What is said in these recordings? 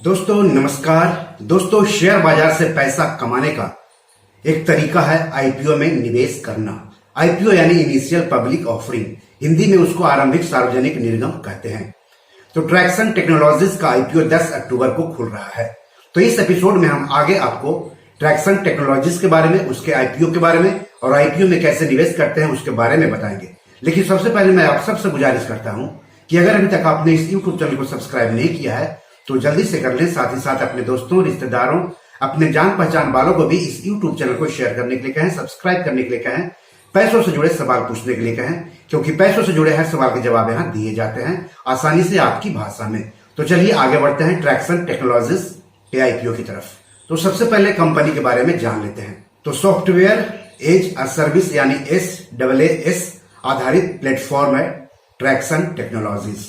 दोस्तों नमस्कार। दोस्तों शेयर बाजार से पैसा कमाने का एक तरीका है आईपीओ में निवेश करना। आईपीओ यानी इनिशियल पब्लिक ऑफरिंग, हिंदी में उसको आरंभिक सार्वजनिक निर्गम कहते हैं। तो ट्रैक्सन टेक्नोलॉजीज का आईपीओ 10 अक्टूबर को खुल रहा है। तो इस एपिसोड में हम आगे आपको ट्रैक्सन टेक्नोलॉजीज के बारे में, उसके आईपीओ के बारे में और आईपीओ में कैसे निवेश करते हैं उसके बारे में बताएंगे। लेकिन सबसे पहले मैं आप सबसे गुजारिश करता हूं कि अगर अभी तक आपने इस यूट्यूब चैनल को सब्सक्राइब नहीं किया है तो जल्दी से कर लें। साथ ही साथ अपने दोस्तों, रिश्तेदारों, अपने जान पहचान वालों को भी इस यूट्यूब चैनल को शेयर करने के लिए कहें, सब्सक्राइब करने के लिए कहें, पैसों से जुड़े सवाल पूछने के लिए कहें, क्योंकि पैसों से जुड़े हर सवाल के जवाब यहाँ दिए जाते हैं आसानी से आपकी भाषा में। तो चलिए आगे बढ़ते हैं ट्रैक्सन टेक्नोलॉजीज के आईपीओ की तरफ। तो सबसे पहले कंपनी के बारे में जान लेते हैं। तो सॉफ्टवेयर एज अ सर्विस यानी SaaS आधारित प्लेटफॉर्म है ट्रैक्सन टेक्नोलॉजीज।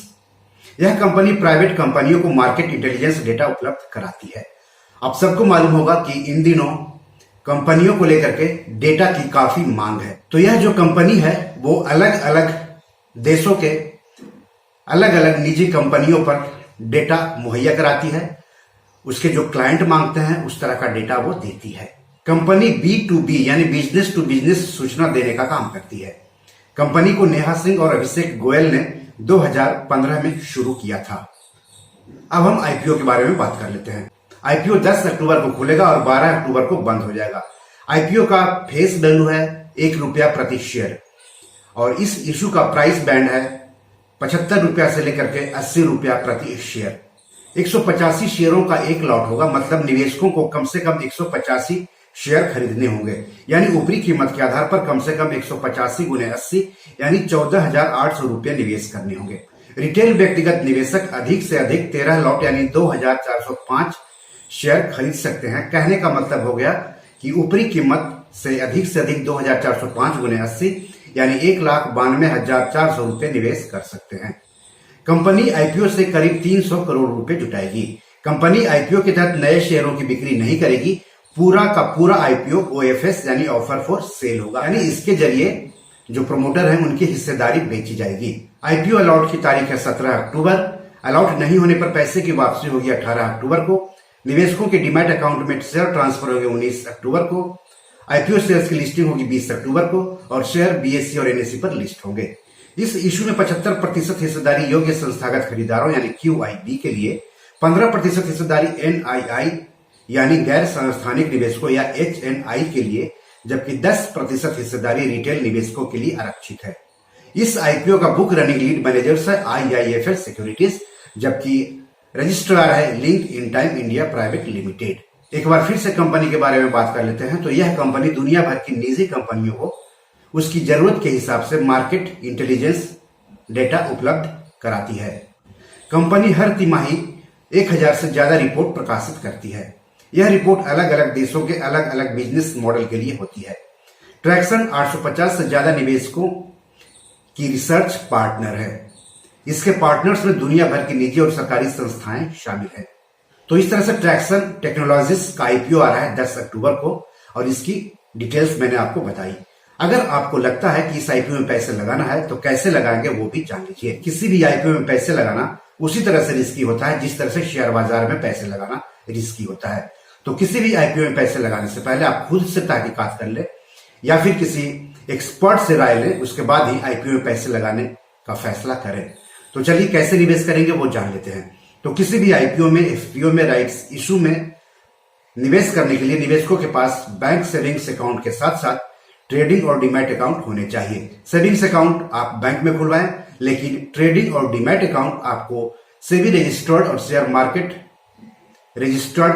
यह कंपनी प्राइवेट कंपनियों को मार्केट इंटेलिजेंस डेटा उपलब्ध कराती है। आप सबको मालूम होगा कि इन दिनों कंपनियों को लेकर के डेटा की काफी मांग है। तो यह जो कंपनी है वो अलग अलग देशों के अलग अलग निजी कंपनियों पर डेटा मुहैया कराती है। उसके जो क्लाइंट मांगते हैं उस तरह का डेटा वो देती है। कंपनी B2B यानी बिजनेस टू बिजनेस सूचना देने का काम करती है। कंपनी को नेहा सिंह और अभिषेक गोयल ने 2015 में शुरू किया था। अब हम आईपीओ के बारे में बात कर लेते हैं। आईपीओ 10 अक्टूबर को खुलेगा और 12 अक्टूबर को बंद हो जाएगा। आईपीओ का फेस वैल्यू है ₹1 प्रति शेयर और इस इशू का प्राइस बैंड है ₹75 से लेकर के ₹80 प्रति शेयर। 185 शेयरों का एक लॉट होगा, मतलब निवेशकों को कम से कम 185 शेयर खरीदने होंगे। यानी ऊपरी कीमत के आधार पर कम से कम 185 गुने 80 यानी 14,800 रुपये निवेश करने होंगे। रिटेल व्यक्तिगत निवेशक अधिक से अधिक 13 लॉट यानी 2,405 शेयर खरीद सकते हैं। कहने का मतलब हो गया कि ऊपरी कीमत से अधिक 2,405 गुने 80 यानी 1,92,400 रुपये निवेश कर सकते हैं। कंपनी आईपीओ से करीब 300 करोड़ रुपए जुटाएगी। कंपनी आईपीओ के तहत नए शेयरों की बिक्री नहीं करेगी। पूरा का पूरा आईपीओ OFS यानी ऑफर फॉर सेल होगा, यानी इसके जरिए जो प्रमोटर हैं उनकी हिस्सेदारी बेची जाएगी। आईपीओ अलॉट की तारीख है 17 अक्टूबर। अलॉट नहीं होने पर पैसे की वापसी होगी 18 अक्टूबर को। निवेशकों के डीमैट अकाउंट में शेयर ट्रांसफर होंगे 19 अक्टूबर को। आईपीओ शेयर्स की लिस्टिंग होगी 20 अक्टूबर को और शेयर BSE और NSE पर लिस्ट होंगे। इस इशू में 75% हिस्सेदारी योग्य संस्थागत खरीदारों यानी QIB के लिए, 15% हिस्सेदारी NII यानी गैर संस्थानिक निवेशकों या HNI के लिए, जबकि 10% हिस्सेदारी रिटेल निवेशकों के लिए आरक्षित है। इस आईपीओ का बुक रनिंग लीड मैनेजर्स है IIFL सिक्योरिटीज, जबकि रजिस्ट्रार है link in time India private limited. एक बार फिर से कंपनी के बारे में बात कर लेते हैं। तो यह कंपनी दुनिया भर की निजी कंपनियों को उसकी जरूरत के हिसाब से मार्केट इंटेलिजेंस डेटा उपलब्ध कराती है। कंपनी हर तिमाही 1000 से ज्यादा रिपोर्ट प्रकाशित करती है। यह रिपोर्ट अलग अलग देशों के अलग अलग बिजनेस मॉडल के लिए होती है। ट्रैक्सन 850 से ज्यादा निवेशकों की रिसर्च पार्टनर है। इसके पार्टनर्स में दुनिया भर की निजी और सरकारी संस्थाएं शामिल है। तो इस तरह से ट्रैक्सन टेक्नोलॉजीज का आईपीओ आ रहा है 10 अक्टूबर को और इसकी डिटेल्स मैंने आपको बताई। अगर आपको लगता है कि इस आईपीओ में पैसे लगाना है तो कैसे लगाएंगे वो भी जान लीजिए। किसी भी आईपीओ में पैसे लगाना उसी तरह से रिस्की होता है जिस तरह से शेयर बाजार में पैसे लगाना रिस्की होता है। तो किसी भी आईपीओ में पैसे लगाने से पहले आप खुद से तहकीकात कर ले या फिर किसी एक्सपर्ट से राय लें, उसके बाद ही आईपीओ में पैसे लगाने का फैसला करें। तो चलिए कैसे निवेश करेंगे वो जान लेते हैं। तो किसी भी आईपीओ में, एफपीओ में, राइट्स इशू में निवेश करने के लिए निवेशकों के पास बैंक सेविंग्स अकाउंट के साथ साथ ट्रेडिंग और डीमैट अकाउंट होने चाहिए। सेविंग्स अकाउंट आप बैंक में खुलवाएं, लेकिन ट्रेडिंग और डीमैट अकाउंट आपको सेबी रजिस्टर्ड और share market registered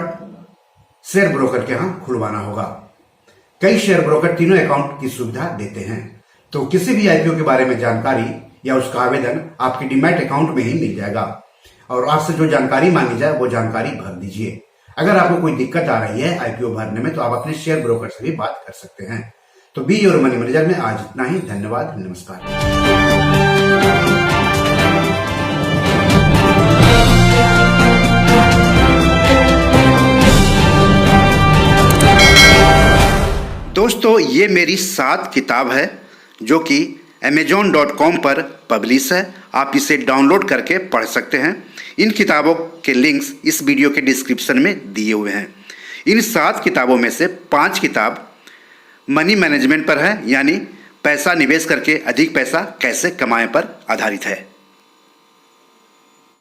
share broker के यहां खुलवाना होगा। कई शेयर ब्रोकर तीनों अकाउंट की सुविधा देते हैं। तो किसी भी आईपीओ के बारे में जानकारी या उसका आवेदन आपके डीमैट अकाउंट में ही मिल जाएगा और आपसे जो जानकारी मांगी जाए वो जानकारी भर दीजिए। अगर आपको कोई दिक्कत आ रही है आईपीओ भरने में तो आप अपने शेयर ब्रोकर से भी बात कर सकते हैं। तो बी योर मनी मैनेजर में आज इतना ही। धन्यवाद, नमस्कार। दोस्तों ये मेरी 7 किताब है जो कि Amazon.com पर पब्लिश है। आप इसे डाउनलोड करके पढ़ सकते हैं। इन किताबों के लिंक्स इस वीडियो के डिस्क्रिप्शन में दिए हुए हैं। इन 7 किताबों में से 5 किताब मनी मैनेजमेंट पर है, यानी पैसा निवेश करके अधिक पैसा कैसे कमाएं पर आधारित है।